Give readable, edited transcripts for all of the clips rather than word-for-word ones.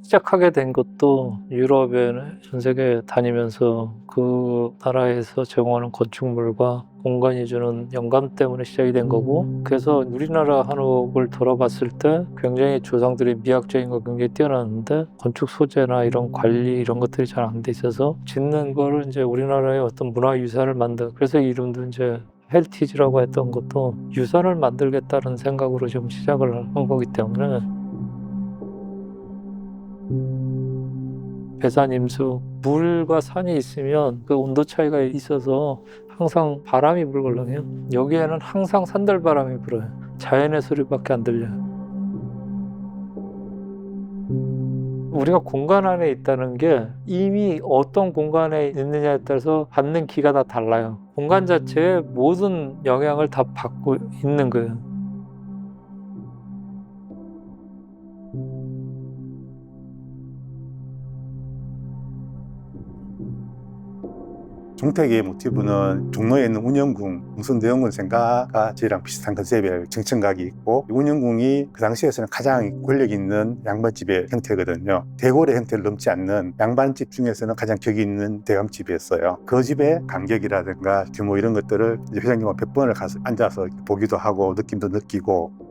시작하게 된 것도 유럽에 전 세계 다니면서 그 나라에서 제공하는 건축물과 공간이 주는 영감 때문에 시작이 된 거고, 그래서 우리나라 한옥을 돌아봤을 때 굉장히 조상들이 미학적인 거 굉장히 뛰어났는데 건축 소재나 이런 관리 이런 것들이 잘 안 돼 있어서 짓는 거를 이제 우리나라의 어떤 문화유산을 만든, 그래서 이름도 이제 헬티지라고 했던 것도 유산을 만들겠다는 생각으로 좀 시작을 한 거기 때문에. 배산임수, 물과 산이 있으면 그 온도 차이가 있어서 항상 바람이 불거든요. 여기에는 항상 산들바람이 불어요. 자연의 소리밖에 안 들려요. 우리가 공간 안에 있다는 게 이미 어떤 공간에 있느냐에 따라서 받는 기가 다 달라요. 공간 자체에 모든 영향을 다 받고 있는 거예요. 종택의 모티브는 종로에 있는 운영궁, 공성대원군 생가가 비슷한 컨셉의 정천각이 있고, 운영궁이 그 당시에서는 가장 권력 있는 양반집의 형태거든요. 대궐의 형태를 넘지 않는 양반집 중에서는 가장 격이 있는 대감집이었어요. 그 집의 간격이라든가 규모 이런 것들을 회장님과 100번을 가서 앉아서 보기도 하고 느낌도 느끼고,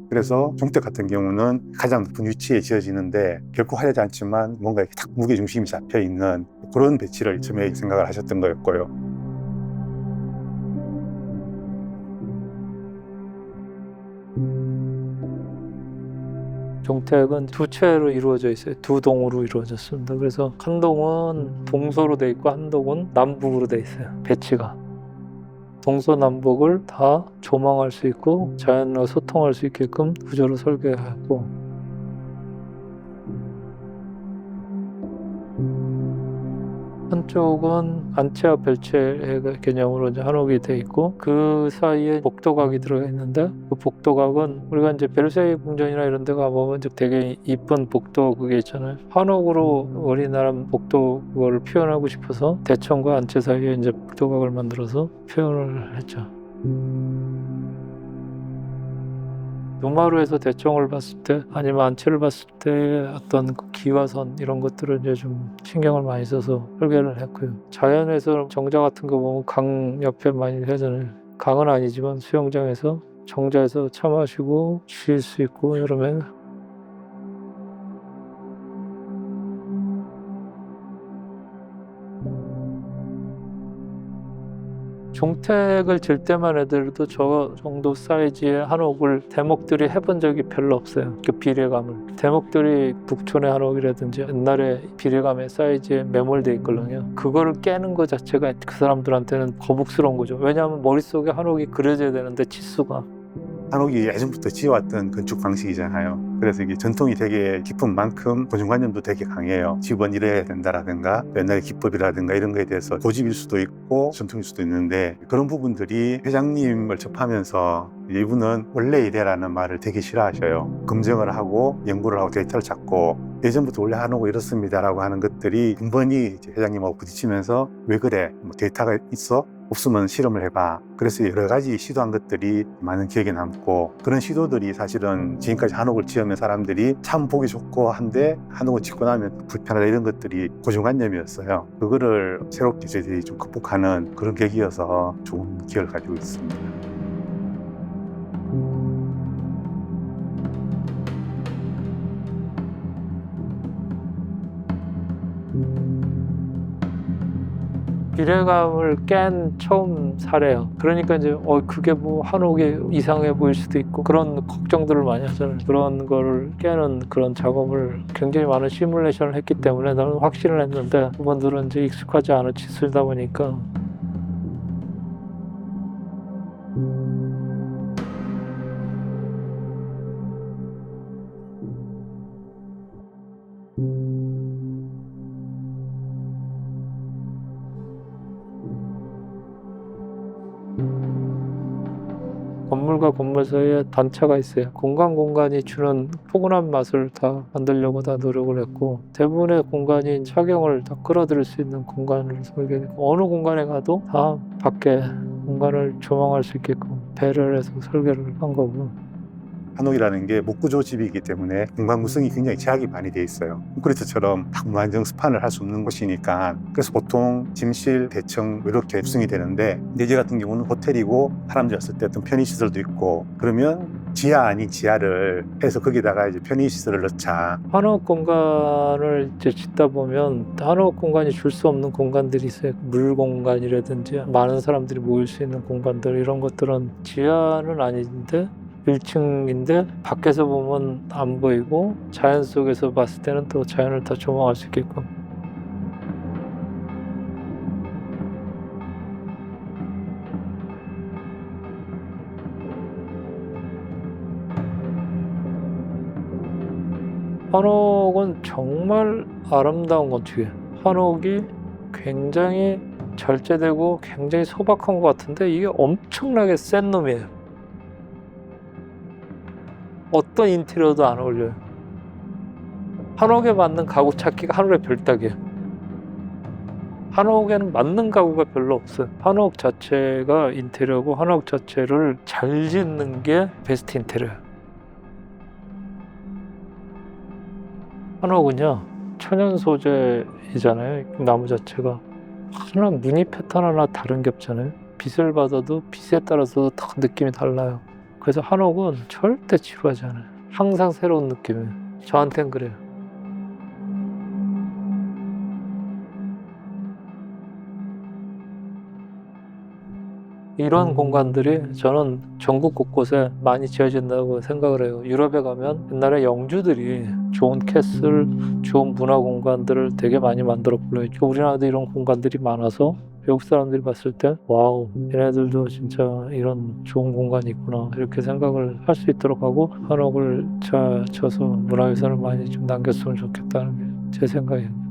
그래서 종택 같은 경우는 가장 높은 위치에 지어지는데 결코 화려하지 않지만 뭔가 이렇게 딱 무게중심이 잡혀있는 그런 배치를 처음에 생각을 하셨던 거였고요. 종택은 두 채로 이루어져 있어요. 두 동으로 이루어졌습니다. 그래서 한 동은 동서로 돼 있고 한 동은 남북으로 돼 있어요. 배치가. 동서남북을 다 조망할 수 있고 자연과 소통할 수 있게끔 구조로 설계하고, 한쪽은 안채와 별채의 개념으로 이제 한옥이 돼 있고 그 사이에 복도각이 들어가 있는데, 그 복도각은 우리가 이제 베르사유 궁전이나 이런 데 가보면 이제 되게 이쁜 복도 그게 있잖아요. 한옥으로 우리나라 복도 그거를 표현하고 싶어서 대청과 안채 사이에 이제 복도각을 만들어서 표현을 했죠. 노마루에서 대청을 봤을 때 아니면 안채를 봤을 때 어떤 그 기와선 이런 것들을 이제 좀 신경을 많이 써서 설계를 했고요. 자연에서 정자 같은 거 보면 강 옆에 많이 하잖아요. 강은 아니지만 수영장에서 정자에서 차 마시고 쉴 수 있고 여름에. 종택을 질 때만 해도 저 정도 사이즈의 한옥을 대목들이 해본 적이 별로 없어요. 그 비례감을. 대목들이 북촌의 한옥이라든지 옛날에 비례감의 사이즈에 매몰돼 있거든요. 그거를 깨는 것 자체가 그 사람들한테는 거북스러운 거죠. 왜냐하면 머릿속에 한옥이 그려져야 되는데 치수가. 한옥이 예전부터 지어왔던 건축 방식이잖아요. 그래서 이게 전통이 되게 깊은 만큼 고정관념도 되게 강해요. 집은 이래야 된다라든가 옛날의 기법이라든가 이런 거에 대해서 고집일 수도 있고 전통일 수도 있는데, 그런 부분들이 회장님을 접하면서 이분은 원래 이래라는 말을 되게 싫어하셔요. 검증을 하고 연구를 하고 데이터를 찾고 예전부터 원래 한옥은 이렇습니다라고 하는 것들이 번번이 회장님하고 부딪히면서 왜 그래? 뭐 데이터가 있어? 없으면 실험을 해봐. 그래서 여러 가지 시도한 것들이 많은 기억에 남고, 그런 시도들이 사실은 지금까지 한옥을 지으면 사람들이 참 보기 좋고 한데 한옥을 짓고 나면 불편하다 이런 것들이 고정관념이었어요. 그거를 새롭게 저희들이 좀 극복하는 그런 계기여서 좋은 기억을 가지고 있습니다. 비례감을 깬 처음 사례예요. 그러니까 이제 그게 뭐 한옥이 이상해 보일 수도 있고 그런 걱정들을 많이 하잖아요. 그런 거를 깨는 그런 작업을 굉장히 많은 시뮬레이션을 했기 때문에 나는 확신을 했는데, 그분들은 이제 익숙하지 않은 치수다 보니까. 건물과 건물 사이에 단차가 있어요. 공간이 주는 포근한 맛을 다 만들려고 다 노력을 했고, 대부분의 공간이 착용을 다 끌어들일 수 있는 공간을 설계했고, 어느 공간에 가도 다 밖에 공간을 조망할 수 있게끔 배려를 해서 설계를 한 거고. 한옥이라는 게 목구조집이기 때문에 공간 구성이 굉장히 제약이 많이 돼 있어요. 콘크리트처럼 딱 무한정 스판을 할 수 없는 곳이니까 그래서 보통 짐실, 대청 이렇게 구성이 되는데 내지 같은 경우는 호텔이고 사람들이 왔을 때 어떤 편의시설도 있고 그러면 지하 아닌 지하를 해서 거기다가 이제 편의시설을 넣자. 한옥 공간을 이제 짓다 보면 한옥 공간이 줄 수 없는 공간들이 있어요. 물 공간이라든지 많은 사람들이 모일 수 있는 공간들 이런 것들은 지하는 아닌데 1층인데 밖에서 보면 안 보이고 자연 속에서 봤을 때는 또 자연을 더 조망할 수 있게끔. 한옥은 정말 아름다운 건축이에요. 한옥이 굉장히 절제되고 굉장히 소박한 것 같은데 이게 엄청나게 센 놈이에요. 어떤 인테리어도 안 어울려요. 한옥에 맞는 가구 찾기가 하늘의 별따기예요. 한옥에는 맞는 가구가 별로 없어요. 한옥 자체가 인테리어고 한옥 자체를 잘 짓는 게 베스트 인테리어예요. 한옥은요 천연 소재이잖아요. 나무 자체가 하나 무늬 패턴 하나 다른 게 없잖아요. 빛을 받아도 빛에 따라서 다 느낌이 달라요. 그래서 한옥은 절대 지루하지 않아요. 항상 새로운 느낌이에요. 저한텐 그래요. 이런 공간들이 저는 전국 곳곳에 많이 지어진다고 생각을 해요. 유럽에 가면 옛날에 영주들이 좋은 캐슬, 좋은 문화 공간들을 되게 많이 만들어 불러요. 우리나라도 이런 공간들이 많아서 외국 사람들이 봤을 때 와우, 얘네들도 진짜 이런 좋은 공간이 있구나 이렇게 생각을 할 수 있도록 하고 한옥을 잘 쳐서 문화유산을 많이 좀 남겼으면 좋겠다는 게 제 생각이에요.